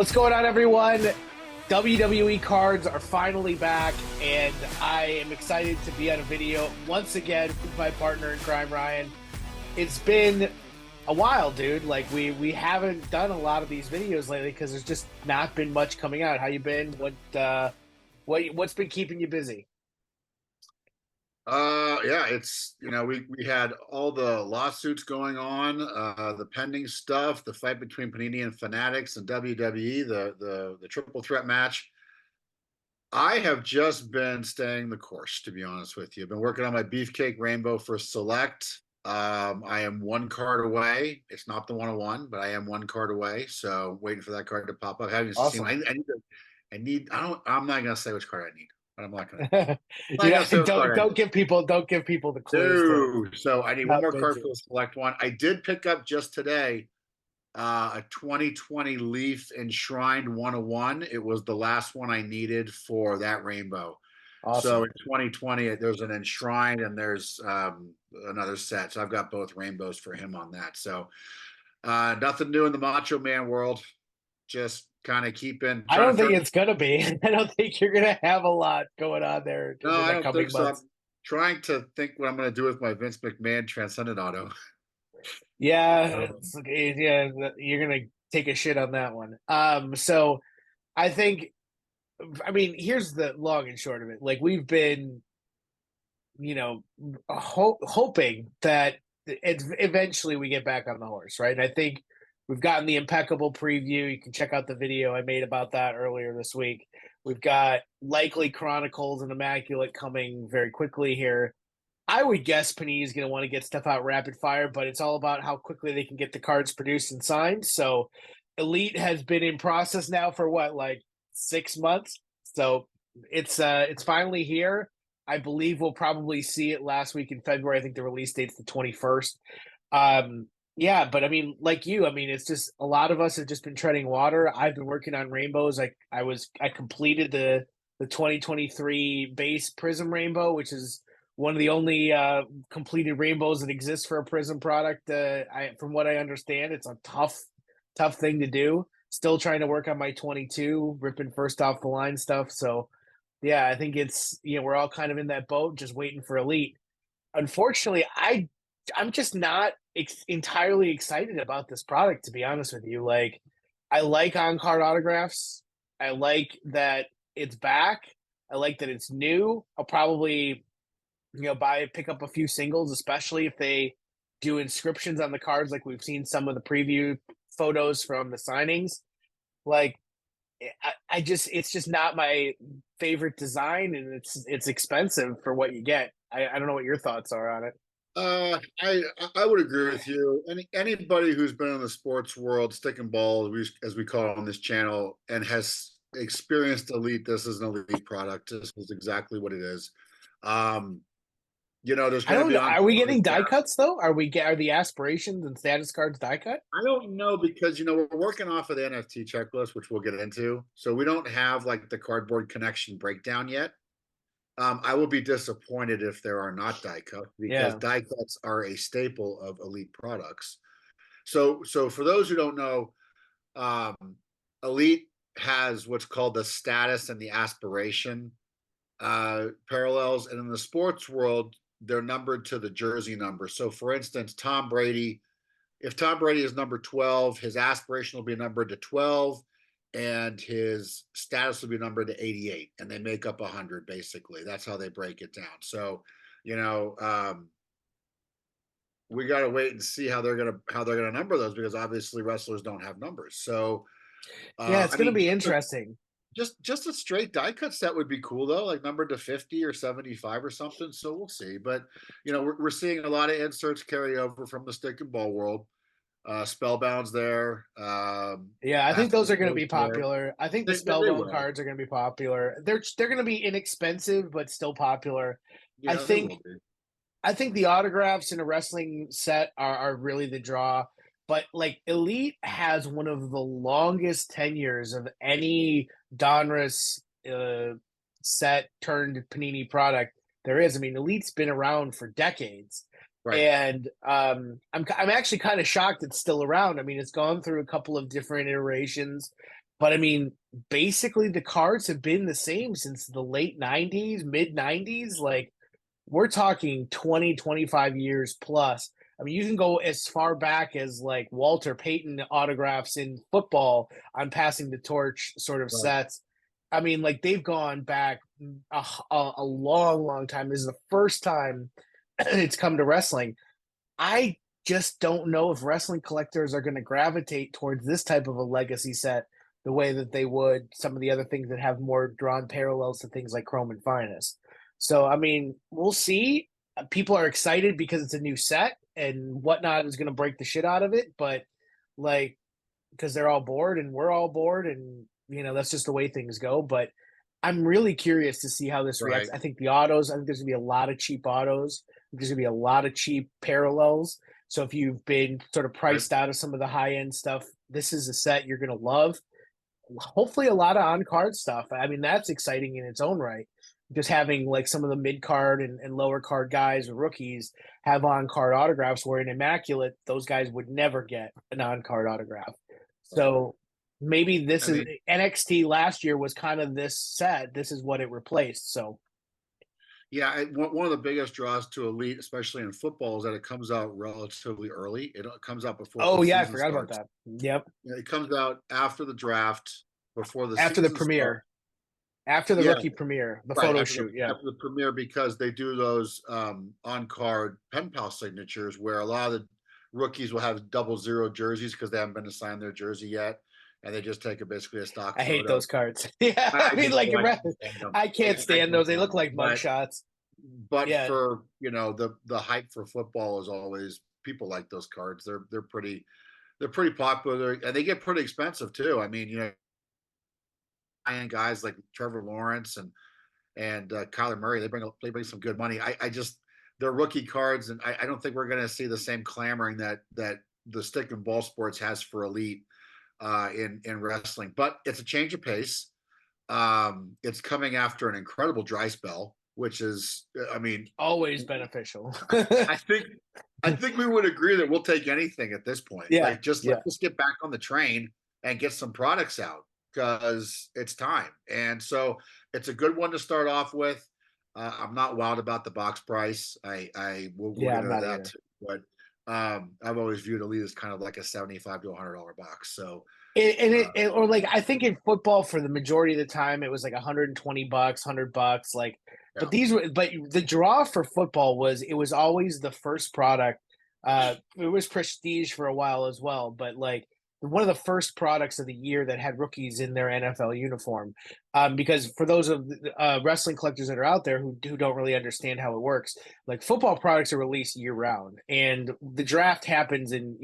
What's going on, everyone? WWE cards are finally back, and I am excited to be on a video once again with my partner in crime, Ryan. It's been a while, dude. Like we haven't done a lot of these videos lately because there's just not been much coming out. How you been? What's been keeping you busy? Yeah, it's we had all the lawsuits going on, the pending stuff, the fight between Panini and Fanatics and WWE, the triple threat match. I have just been staying the course, to be honest with you. I've been working on my Beefcake Rainbow for Select. I am one card away. It's not the 101, but I am one card away. So waiting for that card to pop up. I haven't seen. Awesome. I need. I don't. I'm not gonna say which card I need. But I'm not gonna. I'm not Yeah, gonna say which card I need. don't give people the clues to No. So I need one not more card for mention. the select one. I did pick up just today a 2020 Leaf Enshrined 101. It was the last one I needed for that rainbow. So Awesome. in 2020, there's an Enshrined and there's another set. So I've got both rainbows for him on that. So nothing new in the Macho Man world. Just kind of keeping I trying to don't throw. think it's gonna be. I don't think you're gonna have a lot going on there No, in I the don't coming think so. months. I'm trying to think what I'm going to do with my Vince McMahon Transcendent Auto. Yeah, Um, yeah, you're gonna take a shit on that one. So I think, I mean, here's the long and short of it. Like we've been, you know, hoping that eventually we get back on the horse, right? And I think we've gotten the impeccable preview. You can check out the video I made about that earlier this week. We've got likely Chronicles and Immaculate coming very quickly here. I would guess Panini is going to want to get stuff out rapid fire, but it's all about how quickly they can get the cards produced and signed. So Elite has been in process now for what, like 6 months. So it's finally here. I believe we'll probably see it last week in February. I think the release date's the 21st. Yeah, but I mean, like you, I mean, it's just a lot of us have just been treading water. I've been working on rainbows. I completed the 2023 base Prism Rainbow, which is one of the only completed rainbows that exists for a Prism product. From what I understand, it's a tough thing to do. Still trying to work on my 22, ripping first off the line stuff. So yeah, I think it's, we're all kind of in that boat, just waiting for Elite. Unfortunately, I'm just not entirely excited about this product, to be honest with you. Like, I like on card autographs. I like that it's back. I like that it's new. I'll probably pick up a few singles, especially if they do inscriptions on the cards, like we've seen some of the preview photos from the signings. Like, it's just not my favorite design, and it's expensive for what you get. I don't know what your thoughts are on it. I would agree with you. Anybody who's been in the sports world, stick and ball, as we call it on this channel, and has experienced Elite, this is an Elite product. This is exactly what it is. Um, there's I going to don't be know. on. Are we getting die cuts though? Are the aspirations and status cards die cut? I don't know because we're working off of the NFT checklist, which we'll get into. So we don't have like the cardboard connection breakdown yet. I will be disappointed if there are not die cuts because Yeah. die cuts are a staple of Elite products. So for those who don't know, um, Elite has what's called the status and the aspiration parallels, and in the sports world, they're numbered to the jersey number. So, for instance, Tom Brady, if Tom Brady is number 12, his aspiration will be numbered to 12, and his status will be numbered to 88, and they make up 100 basically. That's how they break it down. So, you know, um, we got to wait and see how they're gonna number those because obviously wrestlers don't have numbers. So, Yeah, it's I gonna mean, be interesting. just a straight die cut set would be cool though, like numbered to 50 or 75 or something. So we'll see. But we're seeing a lot of inserts carry over from the stick and ball world. Spellbound's there. Yeah, I think those are gonna be There. popular. I think the They spellbound will. cards are gonna be popular. They're gonna be inexpensive but still popular. I Yeah, they will think be. I think the autographs in a wrestling set are really the draw. But like Elite has one of the longest tenures of any Donruss set turned Panini product there is. I mean, Elite's been around for decades, Right. and I'm actually kind of shocked it's still around. I mean, it's gone through a couple of different iterations. But I mean, basically the cards have been the same since the late 90s, mid 90s. Like we're talking 20, 25 years plus. I mean, you can go as far back as like Walter Payton autographs in football on passing the torch sort of Right. sets. I mean, like they've gone back a long, long time. This is the first time it's come to wrestling. I just don't know if wrestling collectors are going to gravitate towards this type of a legacy set the way that they would some of the other things that have more drawn parallels to things like Chrome and Finest. So, I mean, we'll see. People are excited because it's a new set and whatnot is going to break the shit out of it. But, like, because they're all bored and we're all bored and, that's just the way things go. But I'm really curious to see how this reacts. Right. I think the autos, I think there's going to be a lot of cheap autos. There's going to be a lot of cheap parallels. So if you've been sort of Right. priced out of some of the high end stuff, this is a set you're going to love. Hopefully, a lot of on card stuff. I mean, that's exciting in its own right. Just having like some of the mid card and lower card guys or rookies have on card autographs where in Immaculate, those guys would never get an on card autograph. Right. So maybe this I is mean, NXT last year was kind of this set. This is what it replaced. So, yeah, one of the biggest draws to Elite, especially in football, is that it comes out relatively early. It comes out before the oh yeah, I season forgot about starts. that. Yep. It comes out after the draft, before the After the season starts. premiere, after the Yeah, rookie premiere, the right photo after shoot. Yeah. the premiere, because they do those on card pen pal signatures where a lot of the rookies will have 00 jerseys because they haven't been assigned their jersey yet, and they just take basically a stock I hate photo. those cards. Yeah. I I mean, just like, I can't stand them. I can't I stand can't those. They stand look them. like mugshots. But Yeah. for the hype for football is always, people like those cards. They're pretty popular, and they get pretty expensive too. I mean, high-end guys like Trevor Lawrence and Kyler Murray, they bring some good money. I just, they're rookie cards, and I don't think we're going to see the same clamoring that the stick and ball sports has for Elite in wrestling. But it's a change of pace. It's coming after an incredible dry spell, which is, I mean, Always beneficial. I think I think we would agree that we'll take anything at this point. Yeah. Like, just Yeah. let's get back on the train and get some products out because it's time. And so it's a good one to start off with. I'm not wild about the box price. We'll Yeah. get I'm into not that either. too. But I've always viewed Elite as kind of like a $75 to $100 box. So Or like I think in football for the majority of the time it was like $120, $100. Like, yeah, but the draw for football was it was always the first product. It was prestige for a while as well, but like one of the first products of the year that had rookies in their NFL uniform. Because for those of wrestling collectors that are out there who don't really understand how it works, like football products are released year round, and the draft happens in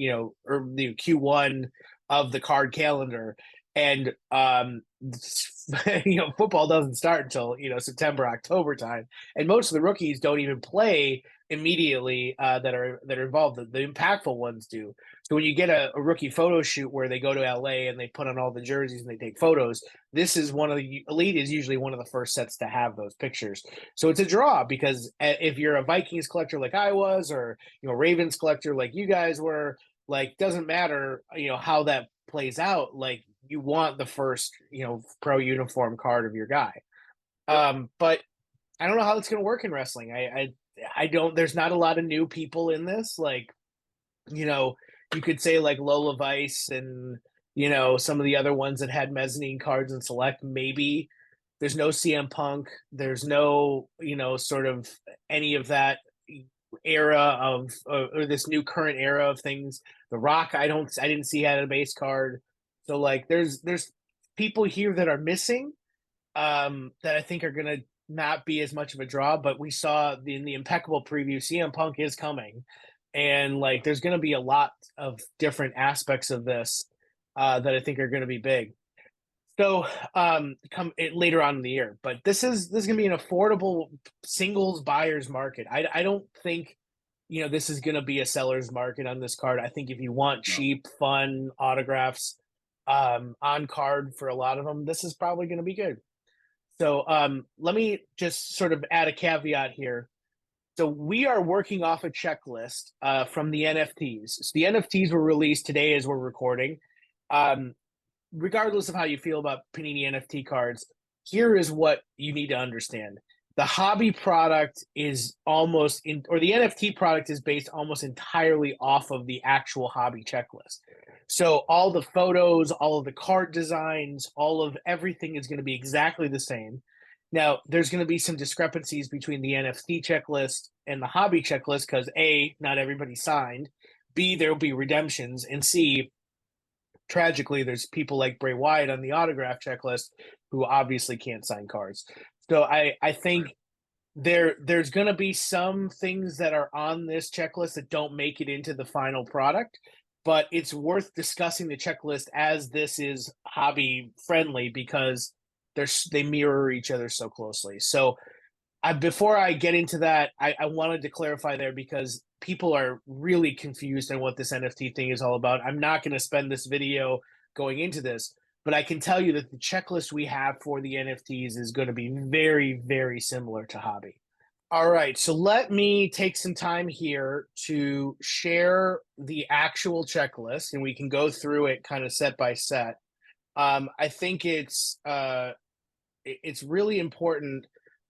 or the Q1 of the card calendar, and football doesn't start until September, October time, and most of the rookies don't even play immediately that are involved. The impactful ones do. So when you get a rookie photo shoot where they go to LA and they put on all the jerseys and they take photos, this is one of the Elite is usually one of the first sets to have those pictures. So it's a draw because if you're a Vikings collector like I was, or Ravens collector like you guys were, like, doesn't matter how that plays out, like you want the first pro uniform card of your guy. yep, But I don't know how it's going to work in wrestling. I don't. There's not a lot of new people in this. Like, you could say like Lola Vice and some of the other ones that had mezzanine cards and select. Maybe there's no CM Punk. There's no sort of any of that era of or this new current era of things. The Rock, I didn't see had a base card. So like there's people here that are missing that I think are gonna not be as much of a draw, but we saw in the impeccable preview CM Punk is coming, and like there's gonna be a lot of different aspects of this that I think are gonna be big. So later on in the year, but this is gonna be an affordable singles buyers market. I don't think this is gonna be a seller's market on this card. I think if you want no, cheap, fun autographs on card for a lot of them, this is probably gonna be good. So let me just sort of add a caveat here. So we are working off a checklist from the NFTs. So the NFTs were released today as we're recording. Um, regardless of how you feel about Panini NFT cards, here is what you need to understand. The hobby product is almost in, or the NFT product is based almost entirely off of the actual hobby checklist. So all the photos, all of the card designs, all of everything is going to be exactly the same. Now, there's going to be some discrepancies between the NFT checklist and the hobby checklist because A, not everybody signed. B, there will be redemptions. And C, tragically, there's people like Bray Wyatt on the autograph checklist who obviously can't sign cards. So I think there's going to be some things that are on this checklist that don't make it into the final product, but it's worth discussing the checklist as this is hobby friendly because they mirror each other so closely. So before I get into that, I wanted to clarify there because people are really confused on what this NFT thing is all about. I'm not going to spend this video going into this, but I can tell you that the checklist we have for the NFTs is going to be very, very similar to hobby. All right, so let me take some time here to share the actual checklist, and we can go through it kind of set by set. I think it's really important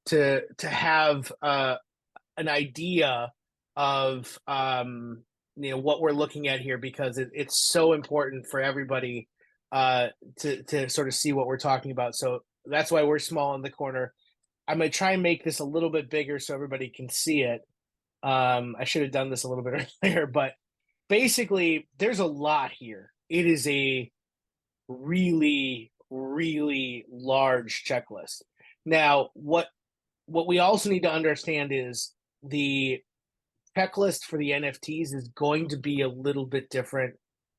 to have an idea of what we're looking at here because it's so important for everybody to sort of see what we're talking about. So that's why we're small in the corner. I'm going to try and make this a little bit bigger so everybody can see it. I should have done this a little bit earlier, but basically, there's a lot here. It is a really, really large checklist. Now, what we also need to understand is the checklist for the NFTs is going to be a little bit different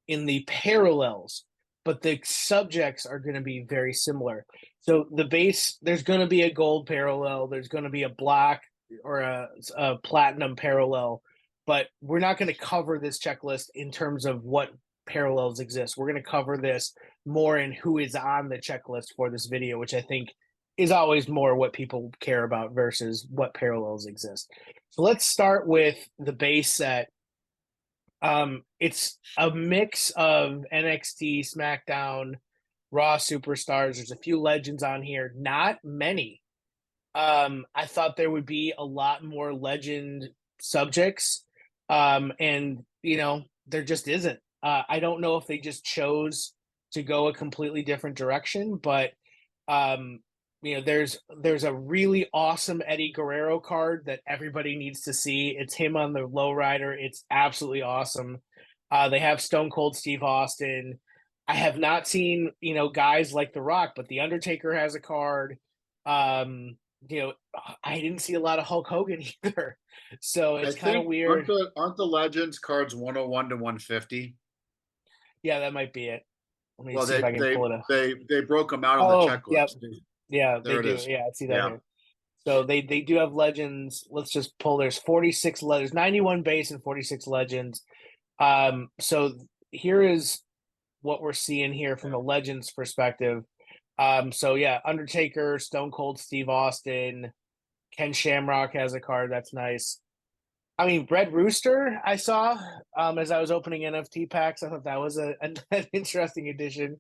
in the parallels, but the subjects are going to be very similar. So the base, there's going to be a gold parallel, there's going to be a black or a platinum parallel, but we're not going to cover this checklist in terms of what parallels exist. We're going to cover this more in who is on the checklist for this video, which I think is always more what people care about versus what parallels exist. So let's start with the base set. It's a mix of NXT, SmackDown, Raw superstars. There's a few legends on here, not many. I thought there would be a lot more legend subjects, and there just isn't. I don't know if they just chose to go a completely different direction, but there's a really awesome Eddie Guerrero card that everybody needs to see. It's him on the lowrider. It's absolutely awesome. They have Stone Cold Steve Austin. I have not seen guys like The Rock, but The Undertaker has a card. I didn't see a lot of Hulk Hogan either, so it's kind of weird. Aren't the Legends cards 101 to 150? Yeah, that might be it. Let me Well, see if I can pull it up. they broke them out on the Oh, yep. checklist. Yeah, There they it do. is. Yeah, I see that Yeah. here. So they do have legends. Let's just pull. There's 46 letters, 91 base and 46 legends. So here is what we're seeing here from the legends perspective. So yeah, Undertaker, Stone Cold Steve Austin, Ken Shamrock has a card. That's nice. I mean, Red Rooster, I saw as I was opening NFT packs. I thought that was an interesting addition.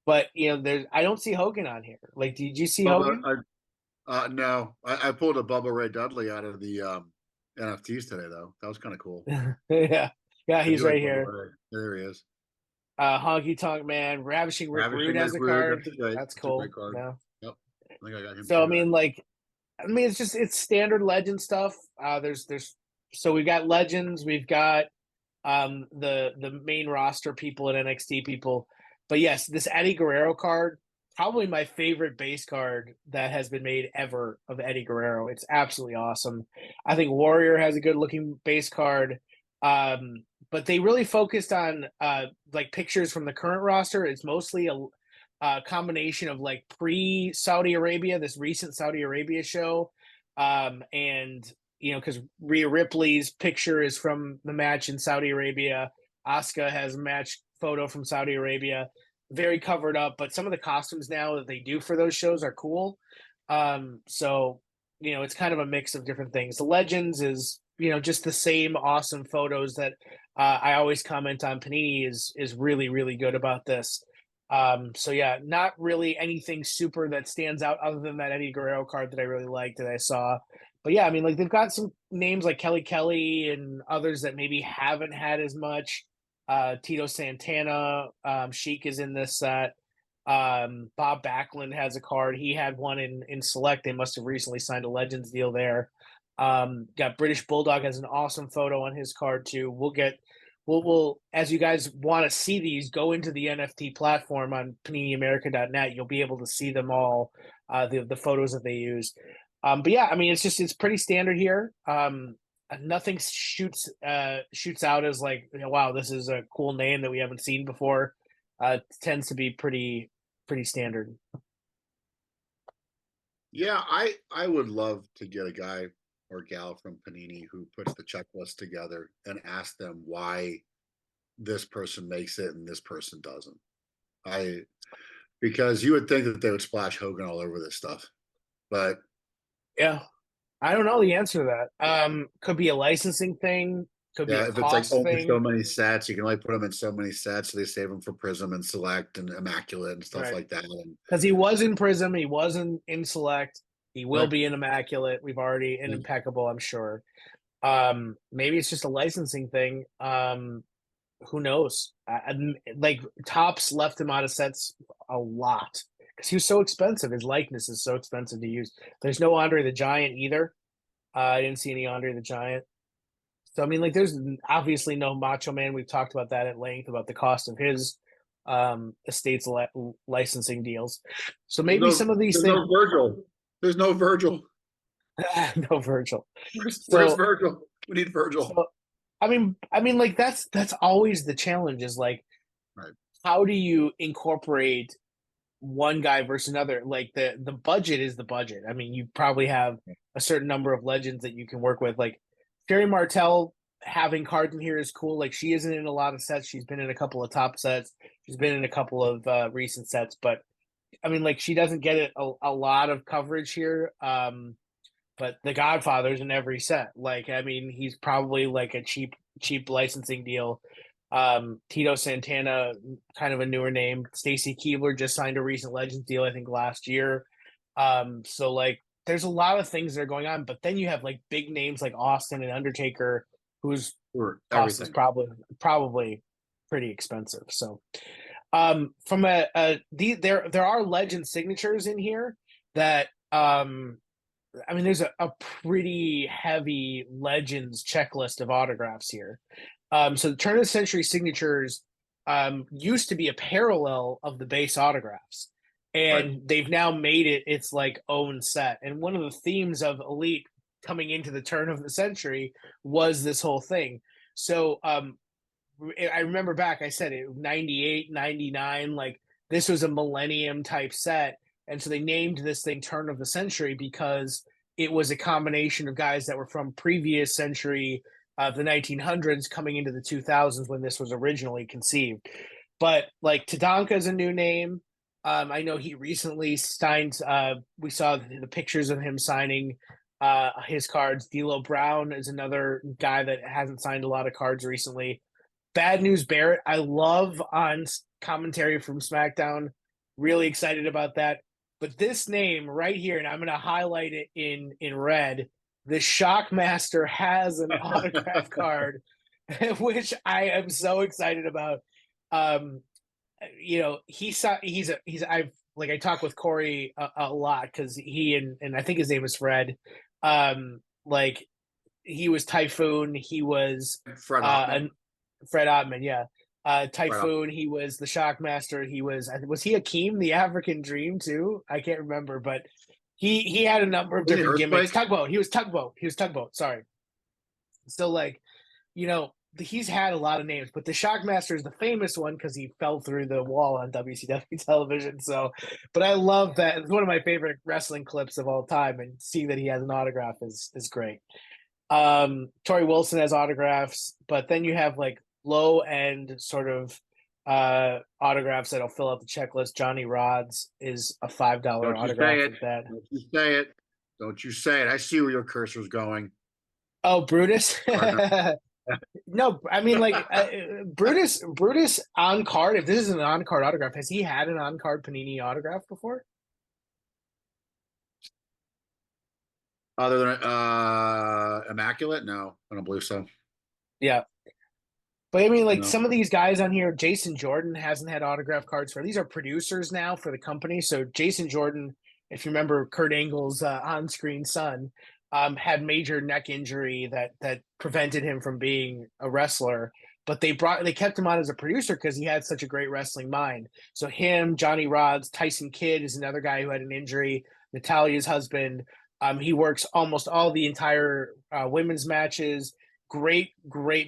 But I don't see Hogan on here. Like, did you see Bubba, Hogan? no, I pulled a Bubba Ray Dudley out of the NFTs today, though. That was kind of cool. Yeah, I he's do like right Bubba here. Ray. There he is. Honky Tonk Man, Ravishing Rick Rude Ravishing Rick has a Rude. card. That's That's a great cool. card. Yeah. Yep. I think I got him So too. it's standard legend stuff. There's so we've got legends, we've got the main roster people and NXT people. But yes, this Eddie Guerrero card, probably my favorite base card that has been made ever of Eddie Guerrero. It's absolutely awesome. I think Warrior has a good looking base card. But they really focused on like pictures from the current roster. It's mostly a combination of like pre Saudi Arabia, this recent Saudi Arabia show, and because Rhea Ripley's picture is from the match in Saudi Arabia. Asuka has a match photo from Saudi Arabia, very covered up, but some of the costumes now that they do for those shows are cool. So it's kind of a mix of different things. The Legends is just the same awesome photos that I always comment on. Panini is really, really good about this. So yeah, not really anything super that stands out other than that Eddie Guerrero card that I really liked that I saw. But yeah, I mean, like they've got some names like Kelly Kelly and others that maybe haven't had as much. Tito Santana, Sheik is in this set. Bob Backlund has a card. He had one in Select. They must have recently signed a Legends deal there. Got British Bulldog has an awesome photo on his card too. We'll as you guys want to see these, go into the NFT platform on PaniniAmerica.net. You'll be able to see them all, the photos that they use. But yeah, I mean, it's pretty standard here. Nothing shoots out as like, wow, this is a cool name that we haven't seen before. Tends to be pretty standard. Yeah, I would love to get a guy or gal from Panini who puts the checklist together and ask them why this person makes it and this person doesn't. I Because you would think that they would splash Hogan all over this stuff, but Yeah, I don't know the answer to that. Could be a licensing thing. Could be a yeah, if it's like cost only so thing. many sets, you can only put them in so many sets, so they save them for Prism and Select and Immaculate and stuff Right. like that. And Because he was in Prism, he was in Select, he will right, be in Immaculate. We've already in Impeccable, I'm sure. Maybe it's just a licensing thing. Who knows? Like Topps left him out of sets a lot because he was so expensive. His likeness is so expensive to use. There's no Andre the Giant either. I didn't see any Andre the Giant. So I mean, like, there's obviously no Macho Man. We've talked about that at length about the cost of his estate's licensing deals. So maybe some of these there's things. no Virgil. There's no Virgil. No Virgil. Where's So Virgil? We need Virgil. so I mean, like that's always the challenge is like Right. how do you incorporate one guy versus another? Like the budget is the budget. I mean, you probably have a certain number of legends that you can work with. Like Sherry Martel having cards in here is cool. Like she isn't in a lot of sets. She's been in a couple of top sets. She's been in a couple of recent sets, but I mean, like she doesn't get it a lot of coverage here. But the Godfather's in every set. Like, I mean, he's probably like a cheap licensing deal. Tito Santana, kind of a newer name. Stacy Keebler just signed a recent Legends deal, I think last year. So like, there's a lot of things that are going on. But then you have like big names like Austin and Undertaker, whose For cost is everything. probably pretty expensive. So, from there are legend signatures in here that I mean, there's a pretty heavy Legends checklist of autographs here. So the turn of the century signatures used to be a parallel of the base autographs, Right. and they've now made it its like own set. And one of the themes of Elite coming into the turn of the century was this whole thing. So I remember back, I said it 98, 99, like this was a millennium type set. And so they named this thing Turn of the Century because it was a combination of guys that were from previous century of the 1900s coming into the 2000s when this was originally conceived. But like Tatanka is a new name. I know he recently signed. We saw the pictures of him signing his cards. D'Lo Brown is another guy that hasn't signed a lot of cards recently. Bad News Barrett, I love on commentary from SmackDown. Really excited about that. But this name right here, and I'm going to highlight it in red. The Shockmaster has an autograph card, which I am so excited about. Um, I've like I talk with Corey a lot because he and I think his name is Fred. Like he was Typhoon. He was Fred Ottman. Fred Ottman, yeah. Fred Ottman. Typhoon, he was the Shockmaster. Was he Akeem, the African Dream too? I can't remember, but he had a number of Was it different gimmicks. Earthquake? Tugboat, he was Tugboat. He was Tugboat, sorry. So like, he's had a lot of names, but the Shockmaster is the famous one because he fell through the wall on WCW television. So, but I love that. It's one of my favorite wrestling clips of all time, and seeing that he has an autograph is great. Tori Wilson has autographs, but then you have like low end sort of autographs that'll fill out the checklist. Johnny Rods is a $5 Don't you say autograph it. with that. Don't you say it. Don't you say it. I see where your cursor's going. Oh, Brutus. No, I mean like Brutus on card. If this is an on card autograph, has he had an on card Panini autograph before? Other than immaculate, no, I don't believe so. Yeah. But I mean, like No. some of these guys on here, Jason Jordan hasn't had autograph cards for. These are producers now for the company. So Jason Jordan, if you remember Kurt Angle's on-screen son, had major neck injury that prevented him from being a wrestler. But they kept him on as a producer because he had such a great wrestling mind. So him, Johnny Rods, Tyson Kidd is another guy who had an injury. Natalia's husband. He works almost all the entire women's matches. Great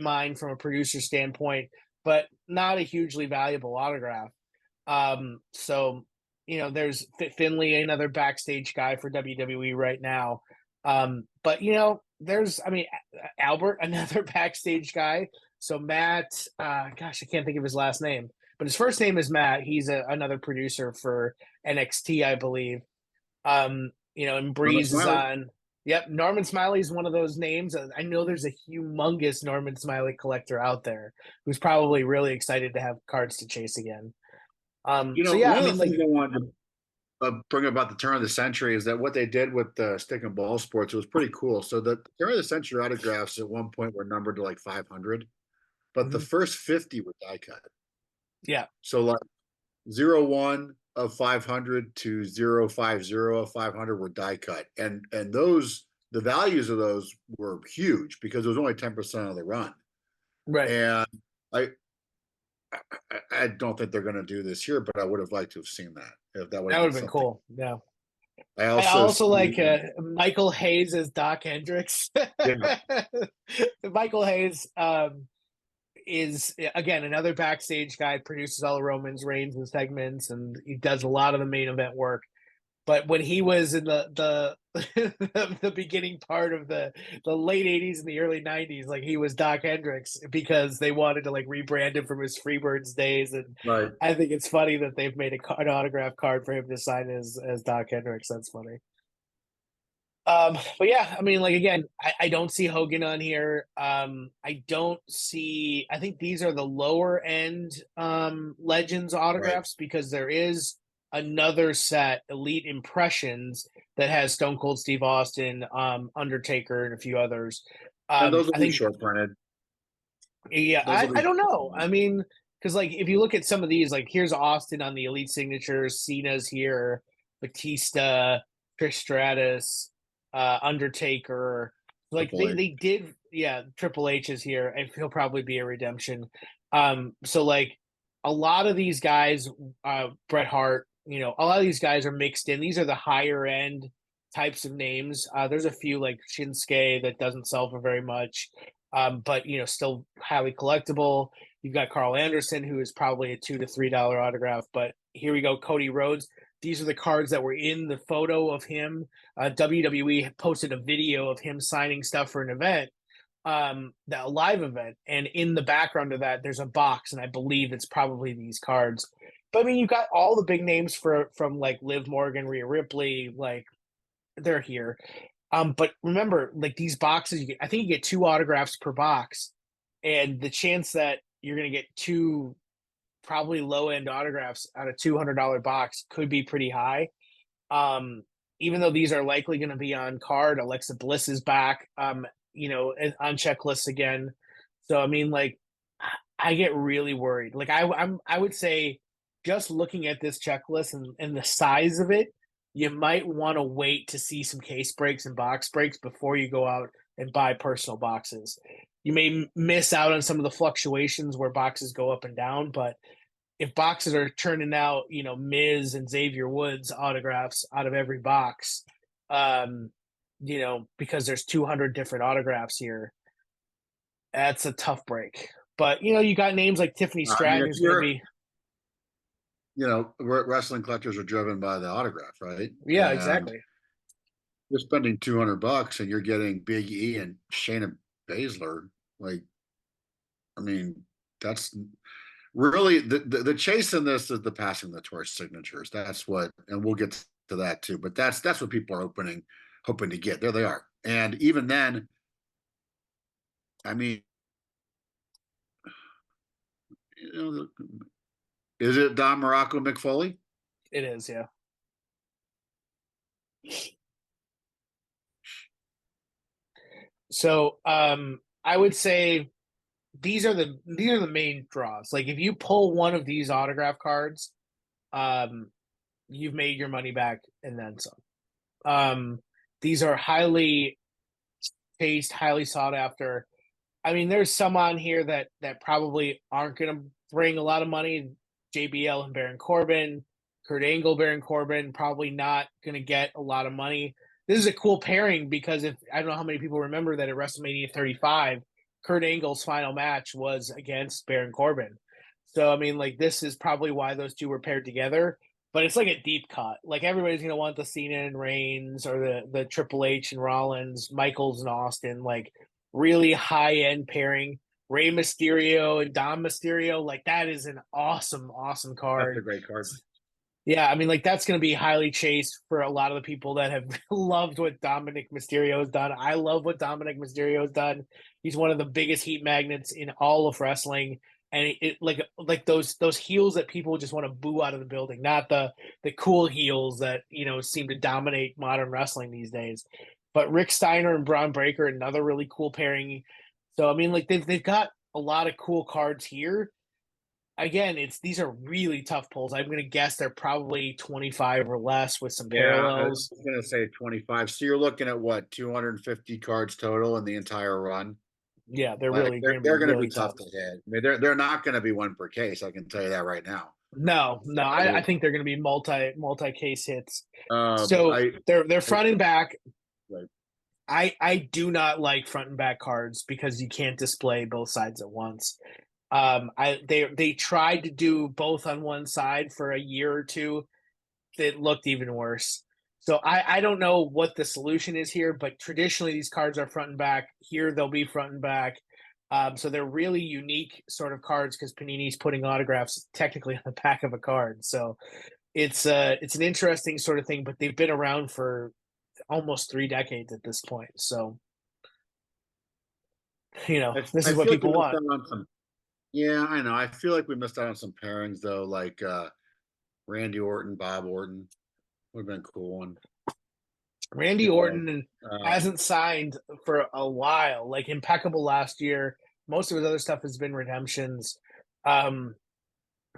mind from a producer standpoint, but not a hugely valuable autograph. So there's Finley, another backstage guy for WWE right now. But there's Albert, another backstage guy. So Matt, gosh, I can't think of his last name, but his first name is Matt. He's another producer for NXT, I believe. And Norman Breeze is Smiley. on. Yep, Norman Smiley is one of those names. I know there's a humongous Norman Smiley collector out there who's probably really excited to have cards to chase again. So yeah, One I of mean, the like, things I wanted to bring about the turn of the century is that what they did with the stick and ball sports was pretty cool. So the turn of the century autographs at one point were numbered to like 500, but the mhm, first 50 were die cut. yeah, So like 0-1 of 500 to 0-50 of 500 were die cut, and those the values of those were huge because it was only 10% of the run. right. And I I don't think they're going to do this year, but I would have liked to have seen that if that would That have would been have been something. cool. Yeah, I I also also like Michael Hayes as Doc Hendricks. yeah, Michael Hayes is again another backstage guy, produces all of Roman's reigns and segments, and he does a lot of the main event work. But when he was in the the beginning part of the late '80s and the early '90s, like he was Doc Hendricks because they wanted to like rebrand him from his Freebirds days, and right. I think it's funny that they've made an autograph card for him to sign as Doc Hendricks. That's funny. But yeah, I mean, like again, I don't see Hogan on here. I don't see. I think these are the lower end Legends Right. autographs because there is another set, Elite Impressions, that has Stone Cold Steve Austin, Undertaker, and a few others. And those will I be think, short printed. yeah, Those will I be don't short know. printed. I mean, because like if you look at some of these, like here's Austin on the Elite signatures, Cena's here, Batista, Trish Stratus, Undertaker. Like Triple they H. they did, yeah. Triple H is here, and he'll probably be a redemption. So like a lot of these guys, Bret Hart, a lot of these guys are mixed in. These are the higher end types of names. There's a few like Shinsuke that doesn't sell for very much, but still highly collectible. You've got Carl Anderson, who is probably a $2 to $3 autograph. But here we go, Cody Rhodes. These are the cards that were in the photo of him. WWE posted a video of him signing stuff for an event, that live event, and in the background of that, there's a box, and I believe it's probably these cards. But I mean, you've got all the big names from like Liv Morgan, Rhea Ripley, like they're here. But remember, like these boxes, I think you get two autographs per box, and the chance that you're going to get two probably low end autographs out of $200 box could be pretty high. Um, Even though these are likely going to be on card, Alexa Bliss is back, on checklists again. So I mean, like, I get really worried. Like, I would say, just looking at this checklist and the size of it, you might want to wait to see some case breaks and box breaks before you go out and buy personal boxes. You may miss out on some of the fluctuations where boxes go up and down, but if boxes are turning out, Miz and Xavier Woods autographs out of every box, because there's 200 different autographs here, that's a tough break. But you got names like Tiffany I mean, Stratton, if who's going to you're, be, wrestling collectors are driven by the autograph, right? yeah, And exactly. you're spending $200 and you're getting Big E and Shayna Baszler. Like, I mean, that's really the chase in this is the passing the torch signatures. That's what, and we'll get to that too. But that's what people are hoping to get. There they are. And even then, I mean, Is it Don Morocco McFoley? It is, yeah. So I would say these are the main draws. Like if you pull one of these autograph cards, um, you've made your money back and then some. These are highly paced, highly sought after. I mean, there's some on here that probably aren't going to bring a lot of money. JBL and Baron Corbin, Kurt Angle, Baron Corbin, probably not going to get a lot of money. This is a cool pairing because if I don't know how many people remember that at WrestleMania 35, Kurt Angle's final match was against Baron Corbin. So I mean, like this is probably why those two were paired together. But it's like a deep cut. Like everybody's gonna want the Cena and Reigns or the Triple H and Rollins, Michaels and Austin. Like really high end pairing. Rey Mysterio and Dom Mysterio, like that is an awesome, awesome That's a card. great card. Yeah, I mean, like that's going to be highly chased for a lot of the people that have loved what Dominic Mysterio has done. I love what Dominic Mysterio has done. He's one of the biggest heat magnets in all of wrestling, and like those heels that people just want to boo out of the building, not the cool heels that seem to dominate modern wrestling these days. But Rick Steiner and Braun Breaker, another really cool pairing. So I mean, like they've got a lot of cool cards here. Again, these are really tough pulls. I'm going to guess they're probably 25 or less with some Yeah, I parallels. was gonna say 25. So you're looking at what, 250 cards total in the entire run? Yeah, they're Like really going they're to be they're gonna really be tough. tough to hit. I mean, they're not gonna be one per case, I can tell you that right now. No, no, I So think they're going to be multi case hits. um So I, they're I front and back. right. I do not like front and back cards because you can't display both sides at once. They tried to do both on one side for a year or two. It looked even worse. So I don't know what the solution is here, but traditionally these cards are front and back. Here they'll be front and back. So they're really unique sort of cards because Panini's putting autographs technically on the back of a card. So it's an interesting sort of thing, but they've been around for almost 3 decades at this point. So this I is what feel like we people missed want. out on some. Yeah, I know. I feel like we missed out on some pairings though, like Randy Orton, Bob Orton would have been a cool one. Randy You know, Orton um, hasn't signed for a while. Like impeccable last year. Most of his other stuff has been redemptions. Um,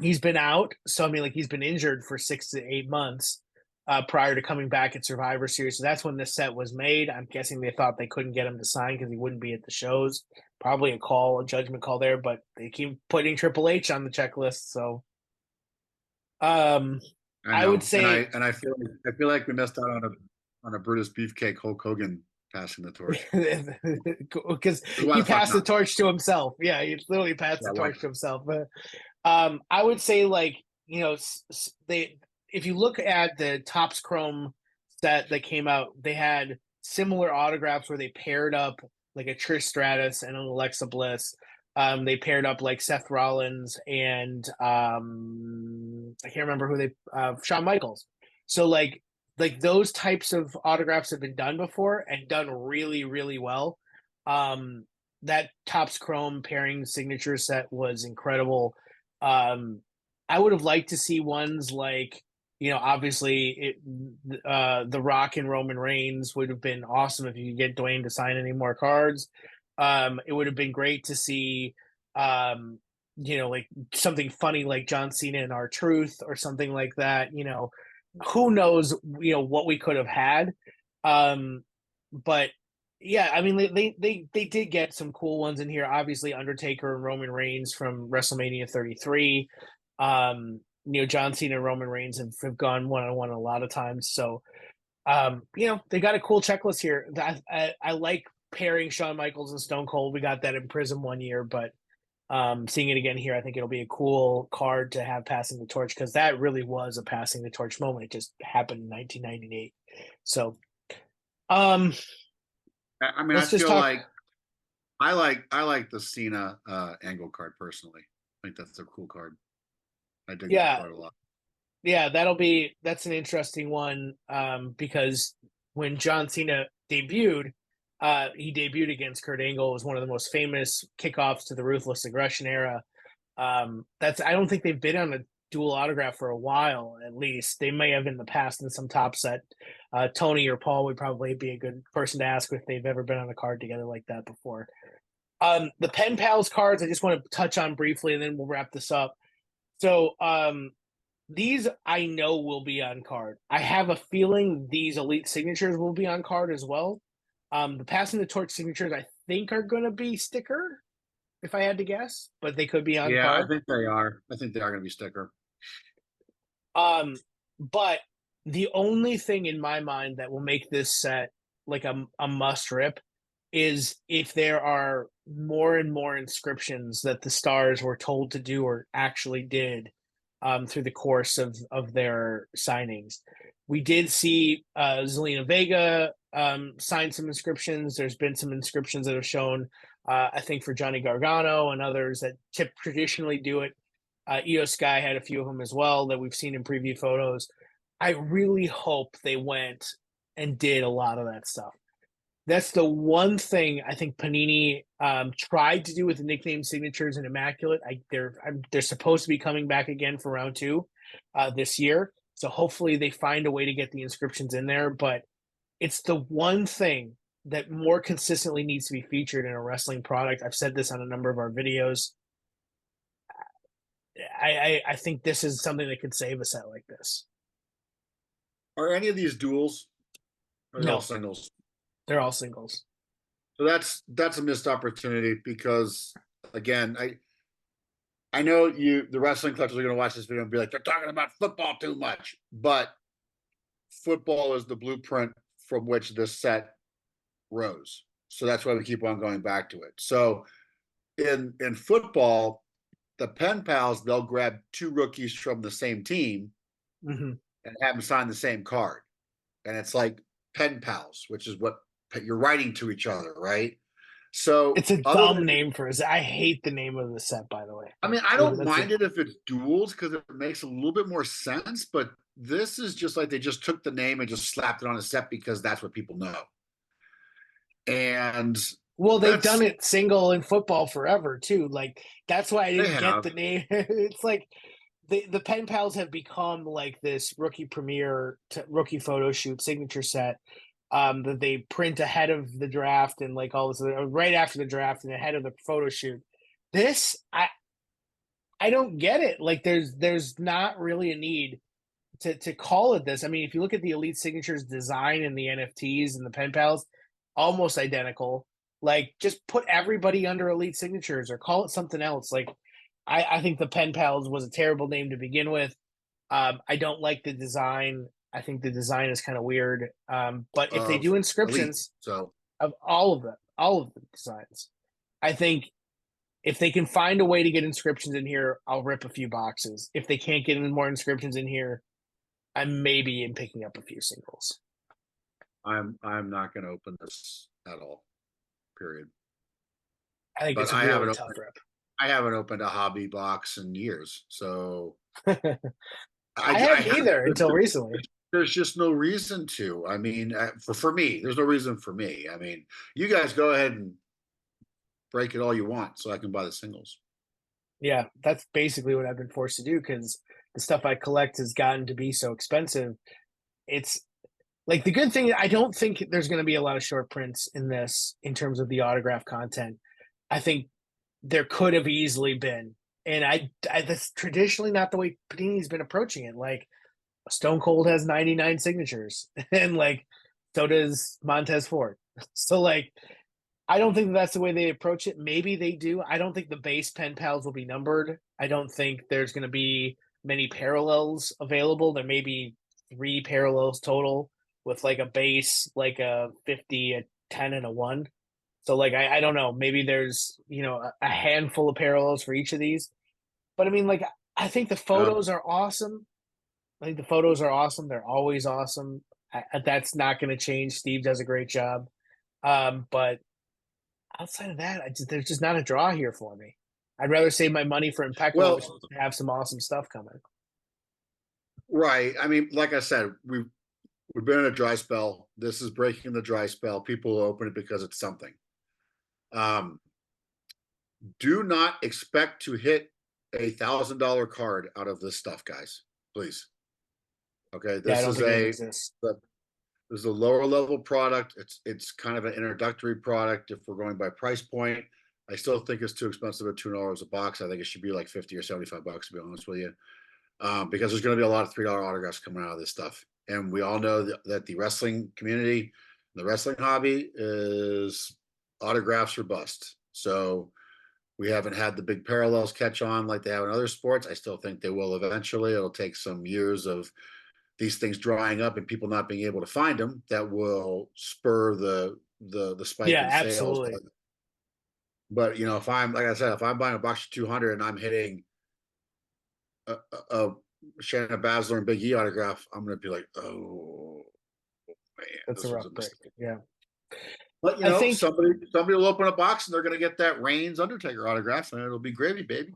he's been out, so I mean, like he's been injured for 6 to 8 months prior to coming back at Survivor Series. So that's when this set was made. I'm guessing they thought they couldn't get him to sign because he wouldn't be at the shows. Probably a judgment call there, but they keep putting Triple H on the checklist. So um, I I would know, and say I feel like we missed out on a Brutus Beefcake Hulk Hogan passing the torch. because 'Cause why he the fuck passed the not? torch to himself. Yeah, he literally passed Yeah, the why torch to not? himself. But I would say like they if you look at the Topps Chrome set that came out, they had similar autographs where they paired up like a Trish Stratus and an Alexa Bliss. They paired up like Seth Rollins and I can't remember who they Shawn Michaels. So like those types of autographs have been done before and done really really well. Um, that Topps Chrome pairing signature set was incredible. Um, I would have liked to see ones like obviously the Rock and Roman Reigns would have been awesome if you could get Dwayne to sign any more cards. It would have been great to see like something funny like John Cena and R-Truth or something like that. Who knows what we could have had. Um, but yeah, I mean they did get some cool ones in here. Obviously, Undertaker and Roman Reigns from WrestleMania 33. John Cena and Roman Reigns have gone one on one a lot of times. So they got a cool checklist here. I like pairing Shawn Michaels and Stone Cold. We got that in Prism one year, but seeing it again here, I think it'll be a cool card to have passing the torch because that really was a passing the torch moment. It just happened in 1998. So um, I mean, I let's just feel talk. like I like the Cena angle card personally. I think that's a cool card. I dig that Yeah, card a lot. yeah, that's an interesting one because when John Cena debuted, he debuted against Kurt Angle. It was one of the most famous kickoffs to the Ruthless Aggression era. That's I don't think they've been on a dual autograph for a while. At least they may have in the past in some top set. Tony or Paul would probably be a good person to ask if they've ever been on a card together like that before. The Pen Pals cards, I just want to touch on briefly, and then we'll wrap this up. So, these I know will be on card. I have a feeling these Elite signatures will be on card as well. The Passing the Torch signatures, I think, are going to be sticker, if I had to guess, but they could be on Yeah, I card. think they are. I think they are going to be sticker. But the only thing in my mind that will make this set like a must rip is if there are more and more inscriptions that the stars were told to do or actually did through the course of their signings. We did see Zelina Vega sign some inscriptions. There's been some inscriptions that have shown, I think, for Johnny Gargano and others that traditionally do it. Io Sky had a few of them as well that we've seen in preview photos. I really hope they went and did a lot of that stuff. That's the one thing I think Panini tried to do with the nickname signatures and Immaculate. They're supposed to be coming back again for round two this year, so hopefully they find a way to get the inscriptions in there. But it's the one thing that more consistently needs to be featured in a wrestling product. I've said this on a number of our videos. I think this is something that could save a set like this. Are any of these duels? Or are they all No, singles? they're all singles. So that's a missed opportunity because again, I know the wrestling collectors are going to watch this video and be like, they're talking about football too much, but football is the blueprint from which this set rose. So that's why we keep on going back to it. So in football, the pen pals, they'll grab two rookies from the same team Mm-hmm. and have them sign the same card. And it's like pen pals, which is what you're writing to each other, right? So It's a other dumb than, name for us. I hate the name of the set, by the way. I mean, I don't That's mind it if it's duels because it makes a little bit more sense, but this is just like they just took the name and just slapped it on a set because that's what people know. And well, they've done that's, it single in football forever too. Like that's why I they didn't get have. the name. It's like the pen pals have become like this rookie premiere rookie photo shoot signature set that they print ahead of the draft and like all this right after the draft and ahead of the photo shoot. This I don't get it. Like there's not really a need to call it this. I mean, if you look at the Elite Signatures design and the NFTs and the pen pals, almost identical. Like just put everybody under Elite Signatures or call it something else. Like I think the pen pals was a terrible name to begin with. I don't like the design. I think the design is kind of weird. But if they Of do elite. inscriptions So of all of the designs, I think if they can find a way to get inscriptions in here, I'll rip a few boxes. If they can't get any more inscriptions in here, I maybe am picking up a few singles. I'm not going to open this at all. Period. I think But it's a really tough rip. I haven't opened a hobby box in years, so I I hadn't have. either until recently. There's just no reason to. I mean, for me, there's no reason for me. I mean, you guys go ahead and break it all you want, so I can buy the singles. Yeah, that's basically what I've been forced to do because the stuff I collect has gotten to be so expensive. It's like the good thing, I don't think there's going to be a lot of short prints in this in terms of the autograph content. I think there could have easily been. And that's traditionally not the way Panini's been approaching it. Like Stone Cold has 99 signatures, and like so does Montez Ford. So like I don't think that's the way they approach it. Maybe they do. I don't think the base pen pals will be numbered. I don't think there's going to be many parallels available. There may be three parallels total with like a base, like a 50, a 10, and a 1. So like I don't know. Maybe there's a handful of parallels for each of these. But I mean, like I think the Uh, photos are awesome. I think the photos are awesome. They're always awesome. That's not going to change. Steve does a great job. But outside of that, there's just not a draw here for me. I'd rather save my money for Impeccable, which well, have some awesome stuff coming. right. I mean, like I said, we've been in a dry spell. This is breaking the dry spell. People will open it because it's something. Um, do not expect to hit $1,000 card out of this stuff, guys. Please. Okay, Yeah, I don't think it exists. this is a lower level product. It's kind of an introductory product if we're going by price point. I still think it's too expensive at $2 a box. I think it should be like 50 or 75 bucks to be honest with you, because there's going to be a lot of $3 autographs coming out of this stuff, and we all know that the wrestling community, the wrestling hobby, is autographs or bust. So we haven't had the big parallels catch on like they have in other sports. I still think they will eventually. It'll take some years of these things drying up and people not being able to find them that will spur the spike Yeah, in sales. absolutely. But you know, if I'm like I said, if I'm buying a box of 200 and I'm hitting a Shannon Baszler and Big E autograph, I'm going to be like, oh man, That's a this was rough a break. mistake. Yeah. But you I know, think somebody will open a box and they're going to get that Reigns Undertaker autograph, and it'll be gravy, baby.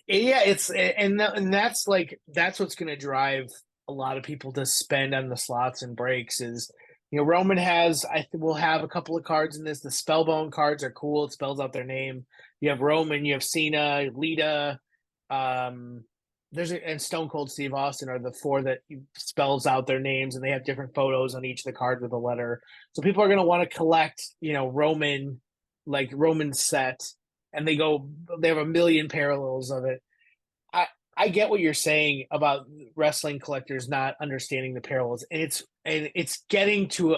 yeah, it's and that's like that's what's going to drive a lot of people to spend on the slots and breaks is Roman has will have a couple of cards in this. The Spellbone cards are cool. It spells out their name. You have Roman, you have Cena, Lita, um and Stone Cold Steve Austin are the four that spells out their names, and they have different photos on each of the cards with a letter. So people are going to want to collect, Roman, like Roman set, and they have a million parallels of it. I get what you're saying about wrestling collectors not understanding the parallels, and it's getting to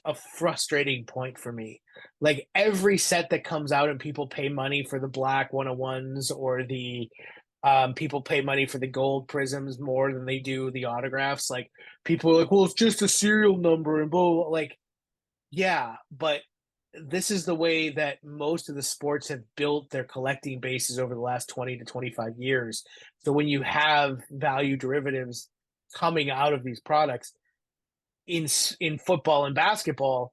a frustrating point for me. Like every set that comes out and people pay money for the black 101s or the people pay money for the gold prisms more than they do the autographs. Like people are like, well, it's just a serial number and blah, blah, blah. Like, yeah, but this is the way that most of the sports have built their collecting bases over the last 20 to 25 years. So when you have value derivatives coming out of these products in football and basketball,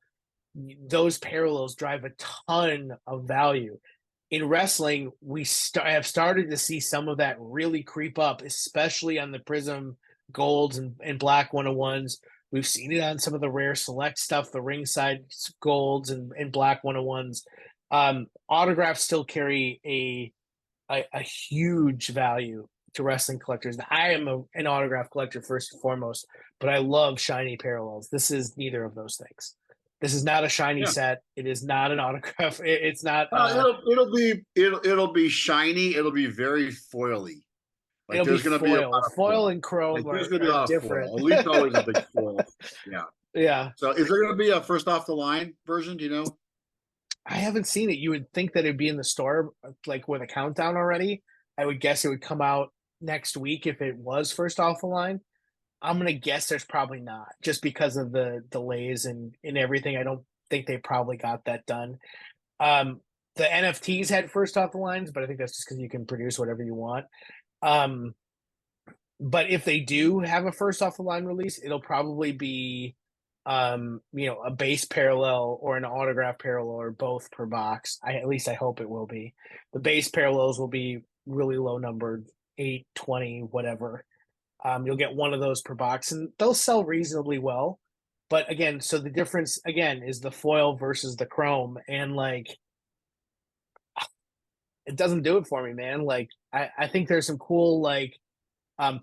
those parallels drive a ton of value. In wrestling, we have started to see some of that really creep up, especially on the Prism golds and black 101s. We've seen it on some of the rare select stuff, the ringside golds and black 101s. Autographs still carry a huge value to wrestling collectors. I am an autograph collector first and foremost, but I love shiny parallels. This is neither of those things. This is not a shiny Yeah. set. It is not an autograph. It's not. It'll be shiny. It'll be very foily. Like It'll be there's going to be a foil. lot of Foil foil. and Like chrome there's are, going to be a are lot of different. foil. Elite's always a big foil. Yeah. Yeah. So is there going to be a first off the line version? Do you know? I haven't seen it. You would think that it'd be in the store like with a countdown already. I would guess it would come out next week if it was first off the line. I'm gonna guess there's probably not, just because of the delays and everything. I don't think they probably got that done. Um, the NFTs had first off the lines, but I think that's just because you can produce whatever you want. Um, but if they do have a first off the line release, it'll probably be a base parallel or an autograph parallel or both per box. At least I hope it will be. The base parallels will be really low numbered, 8, 20, whatever. You'll get one of those per box, and they'll sell reasonably well. But again, so the difference again is the foil versus the chrome, and like it doesn't do it for me, man. Like I think there's some cool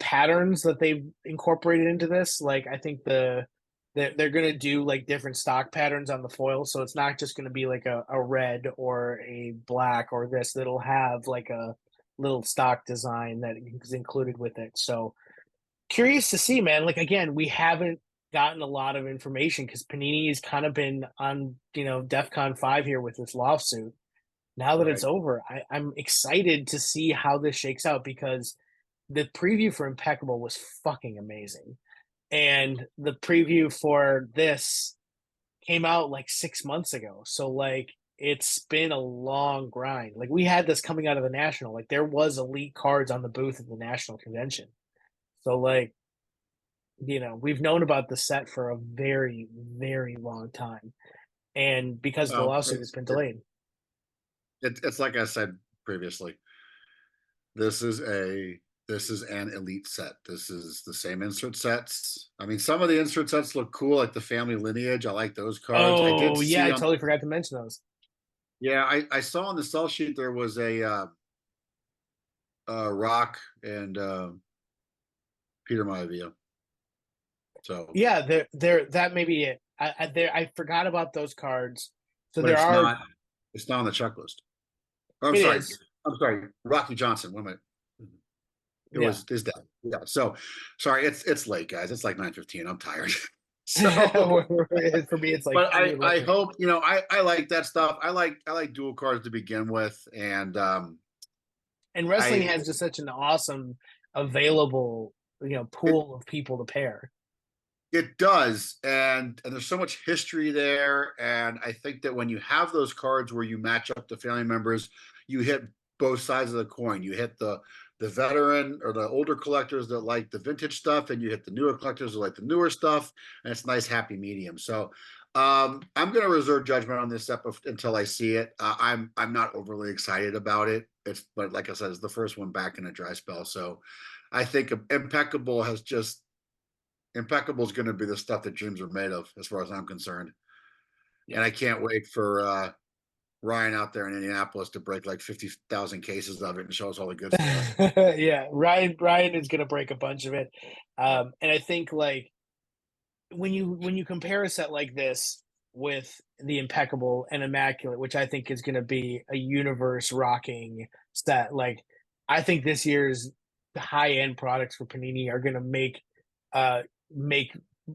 patterns that they've incorporated into this. Like I think they're gonna do like different stock patterns on the foil, so it's not just gonna be like a red or a black or this. That'll have like a little stock design that is included with it. So curious to see, man. Like again, we haven't gotten a lot of information because Panini has kind of been on DEFCON 5 here with this lawsuit. Now that it's Right. over, I'm excited to see how this shakes out because the preview for Impeccable was fucking amazing. And the preview for this came out like 6 months ago. So like it's been a long grind. Like we had this coming out of the national. Like there was elite cards on the booth at the national convention. So like, we've known about the set for a very, very long time. And because of the Well, lawsuit, it's been delayed. it's like I said previously. This is an elite set. This is the same insert sets. I mean, some of the insert sets look cool, like the family lineage. I like those cards. I did Oh, yeah, see I on totally forgot to mention those. yeah, I saw on the sell sheet there was a Rock and Peter Maivia. So, Yeah, there that may be it. I forgot about those cards. So but there are. it's not on the checklist. Oh, It is. I'm sorry, Rocky Johnson. One minute. It Yeah. was his dad. Yeah. So sorry, it's late, guys. It's like 9:15. I'm tired. So, For me, it's like but Kenny I Olympic. hope I like that stuff. I like dual cards to begin with, and And wrestling I has just such an awesome available, it pool of people to pair. it does, and there's so much history there, and I think that when you have those cards where you match up the family members, you hit both sides of the coin. You hit the veteran or the older collectors that like the vintage stuff, and you hit the newer collectors that like the newer stuff, and it's a nice happy medium. So I'm going to reserve judgment on this stuff until I see it. I'm not overly excited about it. But like I said, it's the first one back in a dry spell, so I think Impeccable is going to be the stuff that dreams are made of, as far as I'm concerned. Yeah. And I can't wait for Ryan out there in Indianapolis to break like 50,000 cases of it and show us all the good stuff. Yeah, Ryan is gonna break a bunch of it. Yeah. And I think like when you compare a set like this with the Impeccable and Immaculate, which I think is gonna be a universe rocking set, like I think this year's high end products for Panini are gonna uh make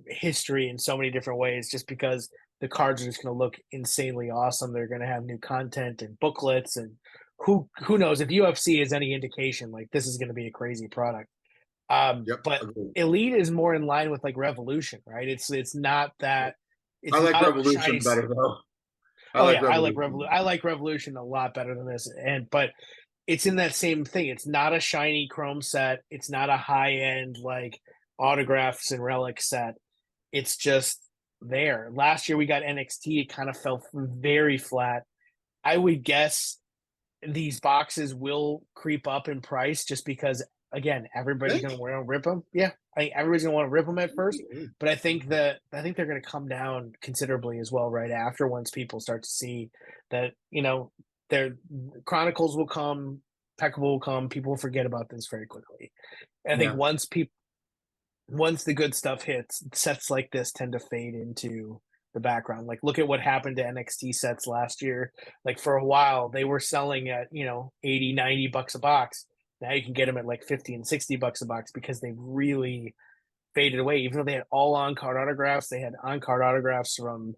history in so many different ways just because the cards are just going to look insanely awesome. They're going to have new content and booklets, and who knows if UFC is any indication, like this is going to be a crazy product. Yep. But Agreed. Elite is more in line with like Revolution, right? It's not that I it's like not a Revolution shiny. better though. I Oh like yeah, Revolution. I like Revolution a lot better than this, and but it's in that same thing. It's not a shiny chrome set. It's not a high end like autographs and relic set. It's just there. Last year we got NXT. It kind of fell very flat. I would guess these boxes will creep up in price just because, again, everybody's going Think? to want to rip them. Yeah, I think everybody's going to want to rip them at first, but I think they're going to come down considerably as well right after once people start to see that their Chronicles will come, Impeccable will come. People will forget about this very quickly. I think Yeah. once the good stuff hits, sets like this tend to fade into the background. Like look at what happened to NXT sets last year. Like for a while they were selling at, 80, $90 a box. Now you can get them at like 50 and $60 a box because they really faded away. Even though they had all on card autographs, they had on card autographs from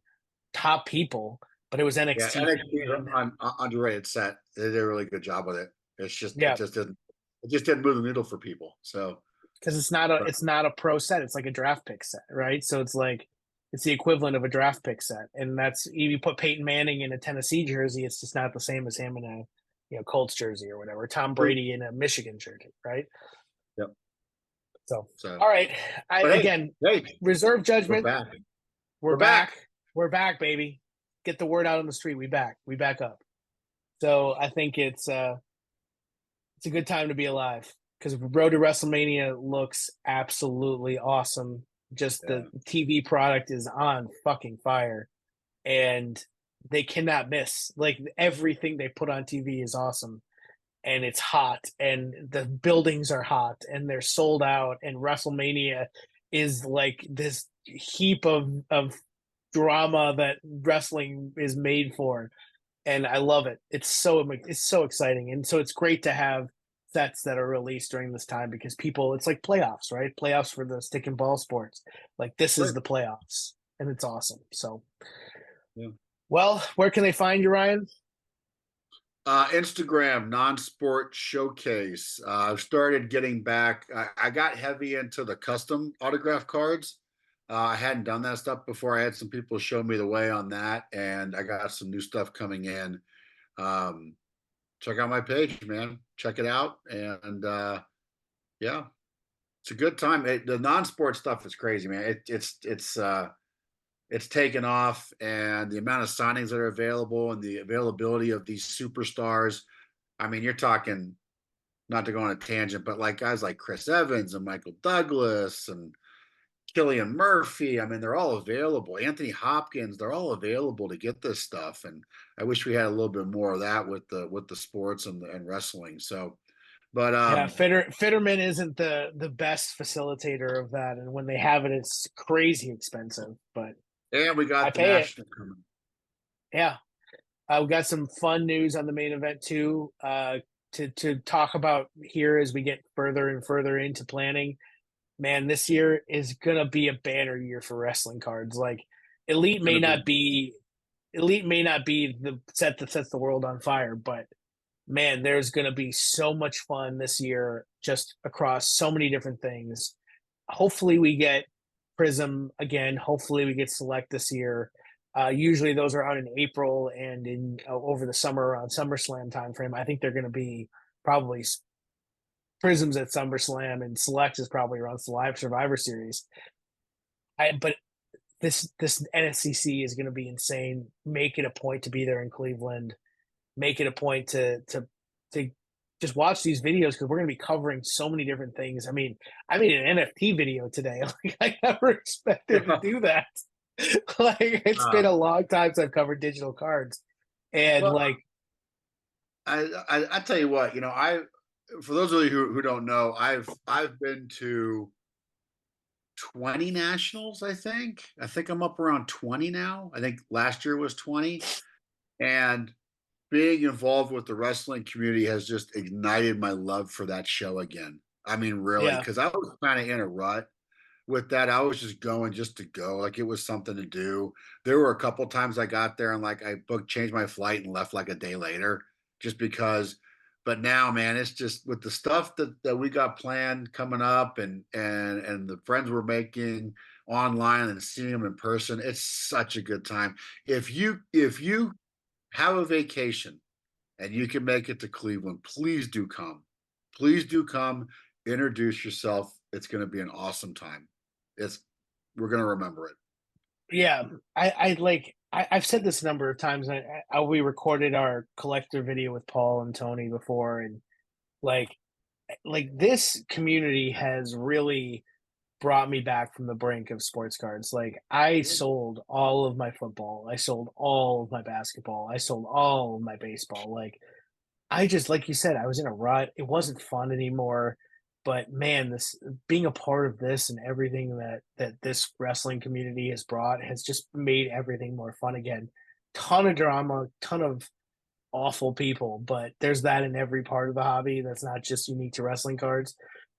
top people, but it was Yeah. NXT. NXT on underrated set. They did a really good job with it. Yeah, it just didn't move the needle for people. So, because but it's not a pro set. It's like a draft pick set, right? So it's like it's the equivalent of a draft pick set, and that's you put Peyton Manning in a Tennessee jersey, it's just not the same as him in a Colts jersey or whatever. Tom Brady in a Michigan jersey, right? yep. So So, all right, I but again hey, reserve we're judgment. back. We're We're back. back. We're back, baby. Get the word out on the street. We back. We back up. So I think it's a good time to be alive because Road to WrestleMania looks absolutely awesome. Just Yeah. the TV product is on fucking fire, and they cannot miss. Like everything they put on TV is awesome, and it's hot, and the buildings are hot, and they're sold out, and WrestleMania is like this heap of drama that wrestling is made for, and I love it. It's so exciting, and so it's great to have sets that are released during this time because people, it's like playoffs, right? Playoffs for the stick and ball sports. Like this is Right. the playoffs, and it's awesome. So, Yeah. well, where can they find you, Ryan? Instagram non-sport showcase. I've started getting back. I got heavy into the custom autograph cards. I hadn't done that stuff before. I had some people show me the way on that, and I got some new stuff coming in. Um, Check out my page, man. Check it out, and yeah, it's a good time. The non-sport stuff is crazy, man. It's taken off, and the amount of signings that are available and the availability of these superstars. I mean, you're talking, not to go on a tangent, but like guys like Chris Evans and Michael Douglas and Killian Murphy. I mean, they're all available. Anthony Hopkins, they're all available to get this stuff. And I wish we had a little bit more of that with the sports and wrestling. So But Yeah, Fitterman isn't the best facilitator of that, and when they have it, it's crazy expensive. But and we I got the pay it. national coming. Yeah, we got some fun news on the main event too. To talk about here as we get further and further into planning. Man, this year is gonna be a banner year for wrestling cards. Like Elite It's may gonna be not be Elite may not be the set that sets the world on fire, but man, there's going to be so much fun this year just across so many different things. Hopefully, we get Prism again. Hopefully, we get Select this year. Usually, those are out in April and in over the summer around SummerSlam timeframe. I think they're going to be probably Prisms at SummerSlam and Select is probably around the Live Survivor Series. But this NSCC is going to be insane. Make it a point to be there in Cleveland. Make it a point to just watch these videos because we're going to be covering so many different things. I mean, I made an NFT video today. Like I never expected to do that. Like it's been a long time since I've covered digital cards, and well, like I tell you what, I for those of you who don't know, I've been to 20 nationals. I think I'm up around 20 now. I think last year was 20, and being involved with the wrestling community has just ignited my love for that show again. I mean, really, yeah, because I was kind of in a rut with that. I was just going just to go, like it was something to do. There were a couple times I got there and like I changed my flight and left like a day later, just because. But now, man, it's just with the stuff that we got planned coming up, and the friends we're making online and seeing them in person. It's such a good time. If you have a vacation and you can make it to Cleveland, please do come. Please do come. Introduce yourself. It's going to be an awesome time. It's we're going to remember it. yeah. I've said this a number of times. We recorded our collector video with Paul and Tony before, and like this community has really brought me back from the brink of sports cards. Like I sold all of my football, I sold all of my basketball, I sold all of my baseball. Like I just like you said, I was in a rut. It wasn't fun anymore. But man, this being a part of this and everything that this wrestling community has brought has just made everything more fun again. Ton of drama, ton of awful people, but there's that in every part of the hobby. That's not just unique to wrestling cards.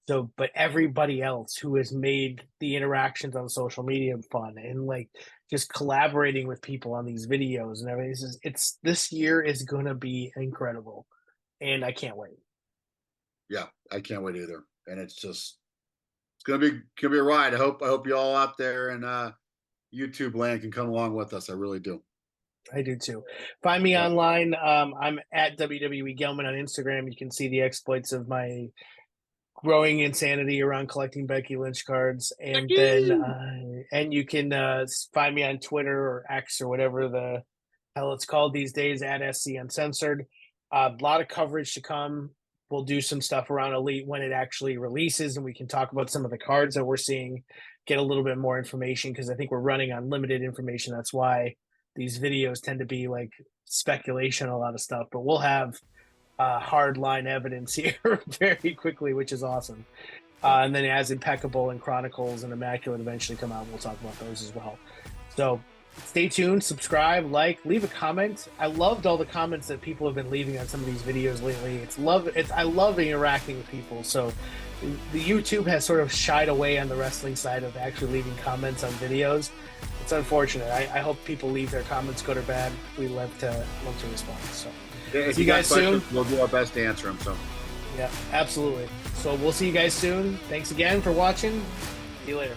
So, but everybody else who has made the interactions on social media fun and like just collaborating with people on these videos and everything. It's this year is going to be incredible, and I can't wait. Yeah, I can't wait either. And it's gonna be a ride. I hope you all out there in YouTube land can come along with us. I really do. I do too. Find me Yeah. online. I'm at WWE Gelman on Instagram. You can see the exploits of my growing insanity around collecting Becky Lynch cards, and then and you can find me on Twitter or X or whatever the hell it's called these days at SC Uncensored. A lot of coverage to come. We'll do some stuff around Elite when it actually releases, and we can talk about some of the cards that we're seeing, get a little bit more information because I think we're running on limited information. That's why these videos tend to be like speculation, a lot of stuff, but we'll have hard line evidence here very quickly, which is awesome. And then as Impeccable and Chronicles and Immaculate eventually come out, we'll talk about those as well. So stay tuned, subscribe, leave a comment. I loved all the comments that people have been leaving on some of these videos lately. I love interacting with people. So the YouTube has sort of shied away on the wrestling side of actually leaving comments on videos. It's unfortunate. I hope people leave their comments, good or bad. We love to respond. So If see you guys soon. We'll do our best to answer them. So yeah, absolutely. So we'll see you guys soon. Thanks again for watching. See you later.